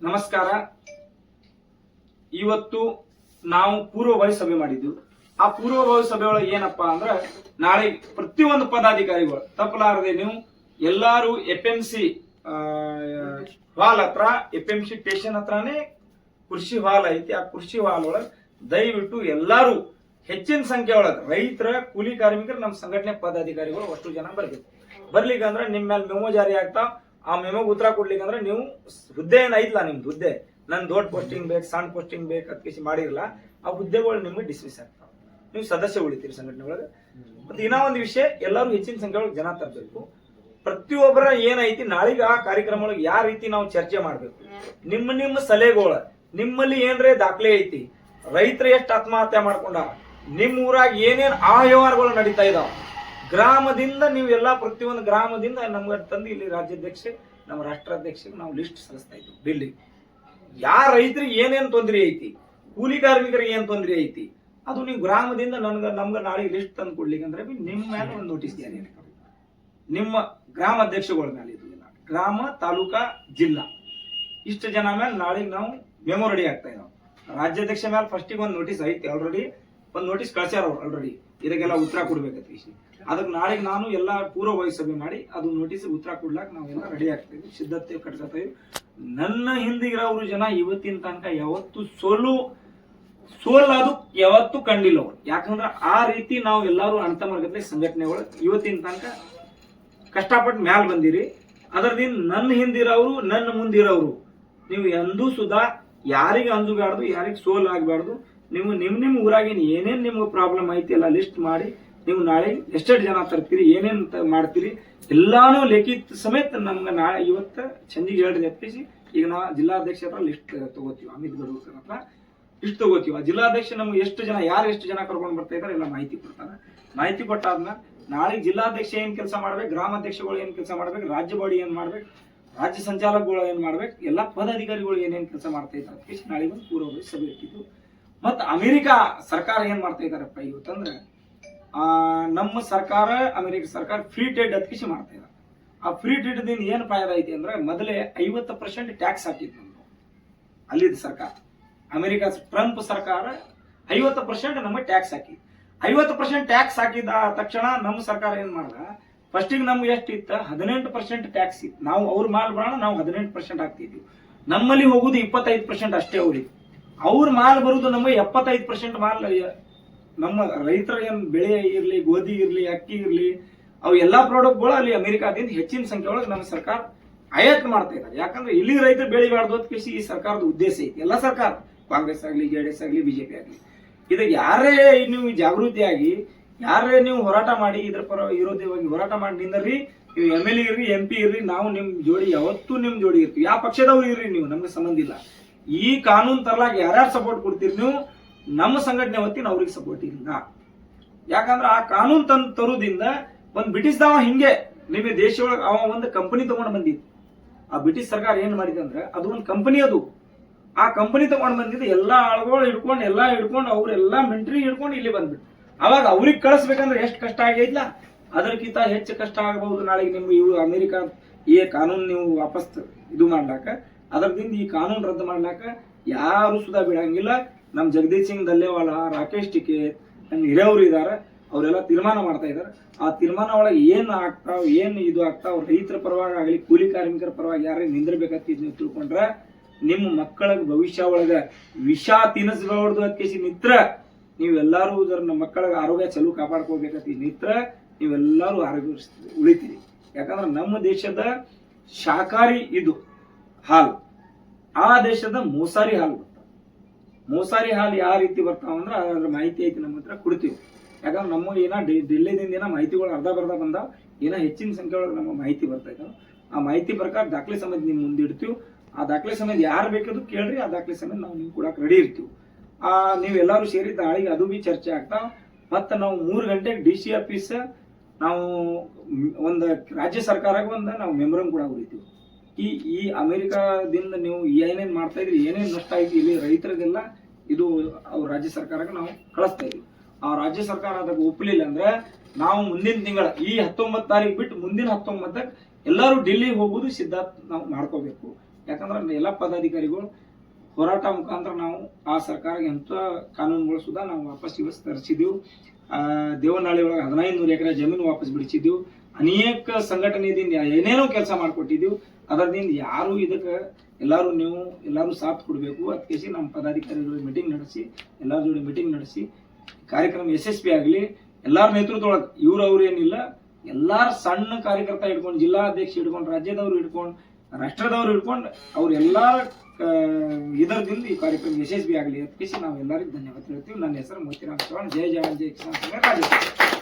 ನಮಸ್ಕಾರ. ಇವತ್ತು ನಾವು ಪೂರ್ವಭಾವಿ ಸಭೆ ಮಾಡಿದ್ವಿ. ಆ ಪೂರ್ವಭಾವಿ ಸಭೆ ಒಳಗೆ ಏನಪ್ಪಾ ಅಂದ್ರೆ, ನಾಳೆ ಪ್ರತಿಯೊಂದು ಪದಾಧಿಕಾರಿಗಳು ತಪ್ಪಲಾರದೆ ನೀವು ಎಲ್ಲಾರು FMC ಹಾಲ್ ಹತ್ರ, FMC ಸ್ಟೇಷನ್ ಹತ್ರನೇ ಕೃಷಿ ಹಾಲ್ ಐತಿ. ಆ ಕೃಷಿ ಹಾಲ್ ಒಳಗೆ ದಯವಿಟ್ಟು ಎಲ್ಲಾರು ಹೆಚ್ಚಿನ ಸಂಖ್ಯೆ ಒಳಗೆ ರೈತರ, ಕೂಲಿ ಕಾರ್ಮಿಕರು, ನಮ್ಮ ಸಂಘಟನೆ ಪದಾಧಿಕಾರಿಗಳು ಅಷ್ಟು ಜನ ಬರ್ಲಿಕ್ಕೆ ಅಂದ್ರೆ ನಿಮ್ಮ ಮೇಲೆ ಮೆಮೊ ಜಾರಿ ಆಗ್ತಾವ. ಆ ಮೆಮೊಗೆ ಉತ್ತರ ಕೊಡ್ಲಿಕ್ಕೆ ಅಂದ್ರೆ ನೀವು ಹುದ್ದೆ ಏನೈತ್ಲಾ, ನಿಮ್ದು ಹುದ್ದೆ ನನ್ ದೊಡ್ಡ ಪೋಸ್ಟಿಂಗ್ ಬೇಕು, ಸಣ್ಣ ಪೋಸ್ಟಿಂಗ್ ಬೇಕು ಅದಕ್ಕೆ ಮಾಡಿರಲ್ಲ, ಆ ಹುದ್ದೆಗಳು ನಿಮ್ಗೆ ಡಿಸ್ಮಿಸ್ ಆಗ್ತಾವ. ನೀವು ಸದಸ್ಯ ಉಳಿತೀರಿ ಸಂಘಟನೆ ಒಳಗೆ. ಮತ್ತೆ ಇನ್ನೂ ಒಂದು ವಿಷಯ, ಎಲ್ಲರೂ ಹೆಚ್ಚಿನ ಸಂಖ್ಯೆ ಒಳಗೆ ಜನ ತರಬೇಕು. ಪ್ರತಿಯೊಬ್ಬರ ಏನೈತಿ ನಾಳೆಗೆ ಆ ಕಾರ್ಯಕ್ರಮ ಒಳಗೆ ಯಾವ ರೀತಿ ನಾವು ಚರ್ಚೆ ಮಾಡ್ಬೇಕು, ನಿಮ್ಮ ಸಲಹೆಗಳು, ನಿಮ್ಮಲ್ಲಿ ಏನ್ರೇ ದಾಖಲೆ ಐತಿ, ರೈತರು ಎಷ್ಟು ಆತ್ಮಹತ್ಯೆ ಮಾಡ್ಕೊಂಡ, ನಿಮ್ಮ ಊರಾಗ ಏನೇನ್ ಆ ವ್ಯವಹಾರಗಳು ನಡೀತಾ ಇದಾವ, ಗ್ರಾಮದಿಂದ ನೀವು ಎಲ್ಲಾ ಪ್ರತಿಯೊಂದು ಗ್ರಾಮದಿಂದ ನಮ್ಗೆ ತಂದು ಇಲ್ಲಿ ರಾಜ್ಯಾಧ್ಯಕ್ಷ, ನಮ್ಮ ರಾಷ್ಟ್ರಾಧ್ಯಕ್ಷರಿಗೆ ನಾವು ಲಿಸ್ಟ್ ಸಲ್ಲಿಸ್ತಾ ಇದ್ವಿ. ಡಿಲ್ಲಿ ಯಾರ ರೈತರಿಗೆ ಏನೇನ್ ತೊಂದರೆ ಐತಿ, ಕೂಲಿ ಕಾರ್ಮಿಕರಿಗೆ ಏನ್ ತೊಂದರೆ ಐತಿ, ಅದು ನೀವು ಗ್ರಾಮದಿಂದ ನಮ್ಗೆ ನಾಳೆ ಲಿಸ್ಟ್ ತಂದು ಕೊಡ್ಲಿಕ್ಕೆ ಅಂದ್ರೆ ನಿಮ್ಮ ಮೇಲೆ ಒಂದು ನೋಟಿಸ್ ಜಾರಿ ಆಗ್ತದೆ. ನಿಮ್ಮ ಗ್ರಾಮ ಅಧ್ಯಕ್ಷಗಳ ಮೇಲೆ, ಇದು ಇಲ್ಲ ಗ್ರಾಮ, ತಾಲೂಕಾ, ಜಿಲ್ಲಾ ಇಷ್ಟು ಜನ ಮೇಲೆ ನಾಳೆ ನಾವು ಮೆಮೊ ರೆಡಿ ಆಗ್ತಾ ಇದ್ದಾವೆ. ರಾಜ್ಯಾಧ್ಯಕ್ಷ ಮೇಲೆ ಫಸ್ಟಿಗೆ ಒಂದು ನೋಟಿಸ್ ಐತಿ, ಆಲ್ರೆಡಿ ಒಂದು ನೋಟಿಸ್ ಕಳ್ಸ್ಯಾರ ಅವ್ರು ಆಲ್ರೆಡಿ. ಇದಕ್ಕೆಲ್ಲ ಉತ್ತರ ಕೊಡ್ಬೇಕಂತ ವಿಷಯ. ಅದಕ್ಕೆ ನಾಳೆಗೆ ನಾನು ಎಲ್ಲ ಪೂರ್ವಭಾವಿ ಸಭೆ ಮಾಡಿ ಅದು ನೋಟಿಸ್ ಉತ್ತರ ಕೊಡ್ಲಾಕ ನಾವೆಲ್ಲ ರೆಡಿ ಆಗ್ತೀವಿ, ಸಿದ್ಧತೆ ಕಟ್ಕೊತೀವಿ. ನನ್ನ ಹಿಂದಿಗಿರೋರು ಜನ ಇವತ್ತಿನ ತನಕ ಯಾವತ್ತು ಸೋಲಾದು ಯಾವತ್ತೂ ಕಂಡಿಲ್ಲ ಅವ್ರು. ಯಾಕಂದ್ರೆ ಆ ರೀತಿ ನಾವು ಎಲ್ಲಾರು ಅಣತಮರ್ಗತೆ ಸಂಘಟನೆಗಳು ಇವತ್ತಿನ ತನಕ ಕಷ್ಟಪಟ್ಟು ಮ್ಯಾಲ ಬಂದಿರಿ. ಅದರದಿಂದ ನನ್ನ ಹಿಂದಿರೋರು, ನನ್ನ ಮುಂದಿರೋರು, ನೀವು ಎಂದೂ ಸುಧಾ ಯಾರಿಗೆ ಅಂಜುಗಾಡ್ದು, ಯಾರಿಗೆ ಸೋಲ್ ಆಗ್ಬಾರ್ದು. ನೀವು ನಿಮ್ಮ ಊರಾಗಿನ ಏನೇನ್ ನಿಮ್ಗೆ ಪ್ರಾಬ್ಲಮ್ ಐತಿ ಎಲ್ಲ ಲಿಸ್ಟ್ ಮಾಡಿ, ನೀವು ನಾಳೆ ಎಷ್ಟೆಷ್ಟು ಜನ ತರ್ತೀರಿ, ಏನೇನ್ ಮಾಡ್ತೀರಿ ಎಲ್ಲಾನು ಲಿಖಿತ ಸಮೇತ ನಮ್ಗೆ ನಾಳೆ ಇವತ್ತು ಸಂಜೆಗೆ ಹೇಳ್ರಿ ಎಪ್ಪಿಸಿ. ಈಗ ನಾವು ಜಿಲ್ಲಾಧ್ಯಕ್ಷ ಹತ್ರ ಲಿಸ್ಟ್ ತಗೋತೀವಿ, ಅಮಿತ್ ಗಡ್ಕರ್ ಹತ್ರ ಲಿಸ್ಟ್ ತಗೋತೀವಿ. ಆ ಜಿಲ್ಲಾಧ್ಯಕ್ಷ ನಮ್ಗೆ ಎಷ್ಟು ಜನ ಕರ್ಕೊಂಡು ಬರ್ತಾ ಇದಾರೆ ಎಲ್ಲ ಮಾಹಿತಿ ಕೊಡ್ತಾರೆ. ಮಾಹಿತಿ ಕೊಟ್ಟಾದ್ಮೇಲೆ ನಾಳೆ ಜಿಲ್ಲಾಧ್ಯಕ್ಷ ಏನ್ ಕೆಲಸ ಮಾಡ್ಬೇಕು, ಗ್ರಾಮಾಧ್ಯಕ್ಷಗಳು ಏನ್ ಕೆಲಸ ಮಾಡ್ಬೇಕು, ರಾಜ್ಯ ಬಾಡಿ ಏನ್ ಮಾಡ್ಬೇಕು, ರಾಜ್ಯ ಸಂಚಾಲಕಗಳು ಏನ್ ಮಾಡ್ಬೇಕು, ಎಲ್ಲಾ ಪದಾಧಿಕಾರಿಗಳು ಏನೇನ್ ಕೆಲಸ ಮಾಡ್ತಾ ಇದ್ದಾರೆ ನಾಳೆ ಒಂದು ಪೂರ್ವಭಾವಿ ಸಭೆ ಇಟ್ಟಿದ್ದು. ಮತ್ತ ಅಮೆರಿಕ ಸರ್ಕಾರ ಏನ್ ಮಾಡ್ತಾ ಇದಾರಪ್ಪ ಇವತ್ತಂದ್ರೆ, ನಮ್ಮ ಸರ್ಕಾರ, ಅಮೆರಿಕ ಸರ್ಕಾರ ಫ್ರೀ ಟ್ರೇಡ್ ಅದಕ್ಕೆ ಮಾಡ್ತಾ ಇದ್ದಾರೆ. ಆ ಫ್ರೀ ಟ್ರೇಡ್ ದಿಂದ ಏನ್ ಫಾಯ್ದ ಐತಿ ಅಂದ್ರೆ, ಮೊದಲೇ 50% ಟ್ಯಾಕ್ಸ್ ಹಾಕಿತ್ತು ನಮ್ದು ಅಲ್ಲಿದ್ದ ಸರ್ಕಾರ. ಅಮೆರಿಕ ಟ್ರಂಪ್ ಸರ್ಕಾರ 50% ನಮಗೆ ಟ್ಯಾಕ್ಸ್ ಹಾಕಿ, 50% ಟ್ಯಾಕ್ಸ್ ಹಾಕಿದ ತಕ್ಷಣ ನಮ್ಮ ಸರ್ಕಾರ ಏನ್ ಮಾಡ್ದ, ಫಸ್ಟಿಗೆ ನಮ್ಗೆ ಎಷ್ಟು ಇತ್ತು, 18% ಟ್ಯಾಕ್ಸ್ ಇತ್ತು. ನಾವು ಅವ್ರ ಮಾಲ್ ಬರೋಣ, ನಾವು 18% ಹಾಕ್ತಿದ್ವಿ. ನಮ್ಮಲ್ಲಿ ಹೋಗುದು 25% ಅಷ್ಟೇ ಅವ್ರಿಗೆ. ಅವ್ರ ಮಾಲ್ ಬರುದು ನಮಗೆ 75% ಮಾಲ್. ನಮ್ಮ ರೈತರ ಏನ್ ಬೆಳೆ ಇರ್ಲಿ, ಗೋಧಿ ಇರ್ಲಿ, ಅಕ್ಕಿ ಇರ್ಲಿ, ಅವು ಎಲ್ಲಾ ಪ್ರಾಡಕ್ಟ್ಗಳು ಅಲ್ಲಿ ಅಮೆರಿಕಾದಿಂದ ಹೆಚ್ಚಿನ ಸಂಖ್ಯೆ ಒಳಗೆ ನಮ್ಮ ಸರ್ಕಾರ ಆಯಾತ ಮಾಡ್ತಾ ಇದ್ದಾರೆ. ಯಾಕಂದ್ರೆ ಇಲ್ಲಿ ರೈತರು ಬೆಳಿಬಾರ್ದು ಅಂತ ಈ ಸರ್ಕಾರದ ಉದ್ದೇಶ ಐತಿ. ಎಲ್ಲ ಸರ್ಕಾರ, ಕಾಂಗ್ರೆಸ್ ಆಗ್ಲಿ, JDS ಆಗ್ಲಿ, BJP ಆಗ್ಲಿ, ಇದಕ್ಕೆ ಯಾರೇ ನೀವು ಜಾಗೃತಿಯಾಗಿ, ಯಾರೇ ನೀವು ಹೋರಾಟ ಮಾಡಿ ಇದ್ರ ಪರ ವಿರೋಧವಾಗಿ ಹೋರಾಟ ಮಾಡಿ ನಿಂದ್ರಿ, ನೀವು MLA ಇರ್ರಿ, MP ಇರ್ರಿ, ನಾವು ನಿಮ್ ಜೋಡಿ ಯಾವತ್ತೂ ನಿಮ್ ಜೋಡಿ ಇರ್ತೀವಿ. ಯಾವ ಪಕ್ಷದವ್ರು ಇರ್ರಿ ನೀವು, ನಮ್ಗೆ ಸಂಬಂಧ ಇಲ್ಲ. ಈ ಕಾನೂನು ತರಲಾಗ ಯಾರ್ಯಾರು ಸಪೋರ್ಟ್ ಕೊಡ್ತೀರಿ ನೀವು, ನಮ್ಮ ಸಂಘಟನೆ ಹೊತ್ತಿನ ಅವ್ರಿಗೆ ಸಪೋರ್ಟ್ ಇಲ್ಲ. ಯಾಕಂದ್ರೆ ಆ ಕಾನೂನು ತರುವುದಿಂದ ಒಂದು ಬ್ರಿಟಿಷ್ದವ ಹಿಂಗೆ ನಿಮಗೆ ದೇಶ ಒಳಗೆ ಅವ ಒಂದು ಕಂಪನಿ ತಗೊಂಡು ಬಂದಿದ್ದು. ಆ ಬ್ರಿಟಿಷ್ ಸರ್ಕಾರ ಏನ್ ಮಾಡಿದೆ ಅಂದ್ರೆ, ಅದು ಒಂದು ಕಂಪನಿ, ಅದು ಆ ಕಂಪನಿ ತಗೊಂಡು ಬಂದಿದ್ದು ಎಲ್ಲಾ ಆಳುಗಳು ಹಿಡ್ಕೊಂಡು ಅವರೆಲ್ಲಾ ಮಿಲಿಟರಿ ಹಿಡ್ಕೊಂಡು ಇಲ್ಲಿ ಬಂದ್ಬಿಟ್ಟು, ಅವಾಗ ಅವ್ರಿಗೆ ಕಳಿಸ್ಬೇಕಂದ್ರೆ ಎಷ್ಟು ಕಷ್ಟ ಆಗೈತ್ಲ, ಅದಕ್ಕಿಂತ ಹೆಚ್ಚು ಕಷ್ಟ ಆಗಬಹುದು ನಾಳೆಗೆ ನಿಮ್ಗೆ. ಇವು ಅಮೆರಿಕ ಈ ಕಾನೂನು ನೀವು ವಾಪಸ್ ಇದು ಮಾಡ್ಲಾಕ, ಅದರದಿಂದ ಈ ಕಾನೂನು ರದ್ದು ಮಾಡ್ಲಾಕ ಯಾರು ಸುಧಾ ಬಿಡಂಗಿಲ್ಲ. ನಮ್ ಜಗದೀಶ್ ಸಿಂಗ್ ದಲ್ಲೇವಾಲ, ರಾಕೇಶ್ ಟಿಕೇತ್, ನಮ್ ಹಿರಿಯವರು ಇದಾರೆ, ಅವರೆಲ್ಲ ತೀರ್ಮಾನ ಮಾಡ್ತಾ ಇದಾರೆ. ಆ ತೀರ್ಮಾನ ಒಳಗೆ ಏನ್ ಆಗ್ತಾವ್, ಏನ್ ಇದು ಆಗ್ತಾವ್, ರೈತರ ಪರವಾಗಿ ಆಗಲಿ, ಕೂಲಿ ಕಾರ್ಮಿಕರ ಪರವಾಗಿ ಯಾರೇ ನಿಂದಿರ್ಬೇಕಂತ ನೀವು ತಿಳ್ಕೊಂಡ್ರೆ, ನಿಮ್ಮ ಮಕ್ಕಳ ಭವಿಷ್ಯ ಒಳಗ ವಿಷ ತಿನ್ನಿಸಬಾರ್ದು ಅದಕ್ಕೆ ನಿತ್ರ ನೀವೆಲ್ಲಾರು ನಮ್ಮ ಮಕ್ಕಳ ಆರೋಗ್ಯ ಚಲೋ ಕಾಪಾಡ್ಕೋಬೇಕಂತ ನಿತ್ರ ನೀವೆಲ್ಲಾರು ಆರೋಗ್ಯ ಉಳಿತೀರಿ. ಯಾಕಂದ್ರೆ ನಮ್ಮ ದೇಶದ ಶಾಕಾರಿ ಇದು ಹಾಲು, ಆ ದೇಶದ ಮೋಸಾರಿ ಹಾಲು ಬರ್ತಾವ. ಮೋಸಾರಿ ಹಾಲು ಯಾವ ರೀತಿ ಬರ್ತಾವ ಅಂದ್ರೆ ಅದ್ರ ಮಾಹಿತಿ ಐತಿ, ನಮ್ಮ ಹತ್ರ ಕೊಡ್ತೀವಿ. ಯಾಕಂದ್ರೆ ನಮ್ಮ ಡೆಲ್ಲಿದಿಂದ ಏನೋ ಮಾಹಿತಿಗಳು ಅರ್ಧ ಬರ್ಧ ಬಂದಾವ, ಏನೋ ಹೆಚ್ಚಿನ ಸಂಖ್ಯೆ ಒಳಗೆ ನಮ್ಮ ಮಾಹಿತಿ ಬರ್ತಾ ಇದ್ದಾವೆ. ಆ ಮಾಹಿತಿ ಪ್ರಕಾರ ದಾಖಲೆ ಸಮೇತ ನಿಮ್ ಮುಂದಿಡ್ತೀವಿ. ಆ ದಾಖಲೆ ಸಮೇತ ಯಾರು ಬೇಕಾದ್ರು ಕೇಳ್ರಿ, ಆ ದಾಖಲೆ ಸಮೇತ ನಾವು ನಿಮ್ಗೆ ಕೊಡಕ್ಕೆ ರೆಡಿ ಇರ್ತೀವಿ. ನೀವೆಲ್ಲರೂ ಸೇರಿ ನಾಳೆಗೆ ಅದು ಬಿ ಚರ್ಚೆ ಆಗ್ತಾವ. ಮತ್ತೆ ನಾವು 3 ಗಂಟೆಗೆ DC ಆಫೀಸ್ ನಾವು ಒಂದು ರಾಜ್ಯ ಸರ್ಕಾರಕ್ಕೆ ನಾವು ಮೆಮೊರಂ ಕೂಡ ಉಳಿತೀವಿ. ಈ ಅಮೆರಿಕಾದಿಂದ ನೀವು ಏನೇನ್ ಮಾಡ್ತಾ ಇದ್ರಿ, ಏನೇನ್ ನಷ್ಟ ಐತಿ ಇಲ್ಲಿ ರೈತರಿಗೆಲ್ಲ, ಇದು ಅವ್ರ ರಾಜ್ಯ ಸರ್ಕಾರಕ್ಕೆ ನಾವು ಕಳಿಸ್ತಾ ಇದ್ವಿ. ಆ ರಾಜ್ಯ ಸರ್ಕಾರ ಅದಕ್ಕೆ ಒಪ್ಪಲಿಲ್ಲ ಅಂದ್ರೆ ನಾವು ಮುಂದಿನ ತಿಂಗಳ ಈ 19 ತಾರೀಕು ಬಿಟ್ಟು ಮುಂದಿನ 19ಕ್ಕೆ ಎಲ್ಲರೂ ಡೆಲ್ಲಿಗೆ ಹೋಗುದು ಸಿದ್ಧಾರ್ಥ ನಾವು ಮಾಡ್ಕೋಬೇಕು. ಯಾಕಂದ್ರೆ ಎಲ್ಲ ಪದಾಧಿಕಾರಿಗಳು ಹೋರಾಟ ಮುಖಾಂತರ ನಾವು ಆ ಸರ್ಕಾರಕ್ಕೆ ಎಂಥ ಕಾನೂನುಗಳು ಸುಧಾ ನಾವು ವಾಪಸ್ ತರಿಸಿದೆವು. ದೇವನಹಳ್ಳಿ ಒಳಗೆ 1500 ಎಕರೆ ಜಮೀನು ವಾಪಸ್ ಬಿಡಿಸಿದ್ದೆವು. ಅನೇಕ ಸಂಘಟನೆಯಿಂದ ಏನೇನೋ ಕೆಲಸ ಮಾಡಿಕೊಟ್ಟಿದ್ದೆವು. ಅದರಿಂದ ಯಾರು ಇದಕ್ಕೆ ಎಲ್ಲರೂ ಸಾಥ್ ಕೊಡಬೇಕು. ಅದಕ್ಕೆ ನಮ್ಮ ಪದಾಧಿಕಾರಿಗಳು ಮೀಟಿಂಗ್ ನಡೆಸಿ ಎಲ್ಲರ ಜೋಡಿ ಮೀಟಿಂಗ್ ನಡೆಸಿ ಕಾರ್ಯಕ್ರಮ ಯಶಸ್ವಿ ಆಗಲಿ. ಎಲ್ಲರ ನೇತೃತ್ವದೊಳಗೆ ಅವ್ರೇನಿಲ್ಲ, ಎಲ್ಲಾರು ಸಣ್ಣ ಕಾರ್ಯಕರ್ತ ಹಿಡ್ಕೊಂಡು, ಜಿಲ್ಲಾಧ್ಯಕ್ಷ ಹಿಡ್ಕೊಂಡು, ರಾಜ್ಯದವ್ರು ಹಿಡ್ಕೊಂಡು, ರಾಷ್ಟ್ರದವ್ರು ಹಿಡ್ಕೊಂಡು ಅವ್ರೆಲ್ಲಾರ ಇದರದಿಂದ ಈ ಕಾರ್ಯಕ್ರಮ ಯಶಸ್ವಿ ಆಗಲಿ. ಅದಕ್ಕೆ ನಾವು ಎಲ್ಲರಿಗೂ ಧನ್ಯವಾದ ಹೇಳ್ತೀವಿ. ನನ್ನ ಹೆಸರು ಮೋತಿರಾಮ್ ಚೌಹಾಣ್. ಜೈ ಜವಾನ್ ಜೈ ಕಿಸಾನ್ ಸಂಘ ರಾಜ್ಯ.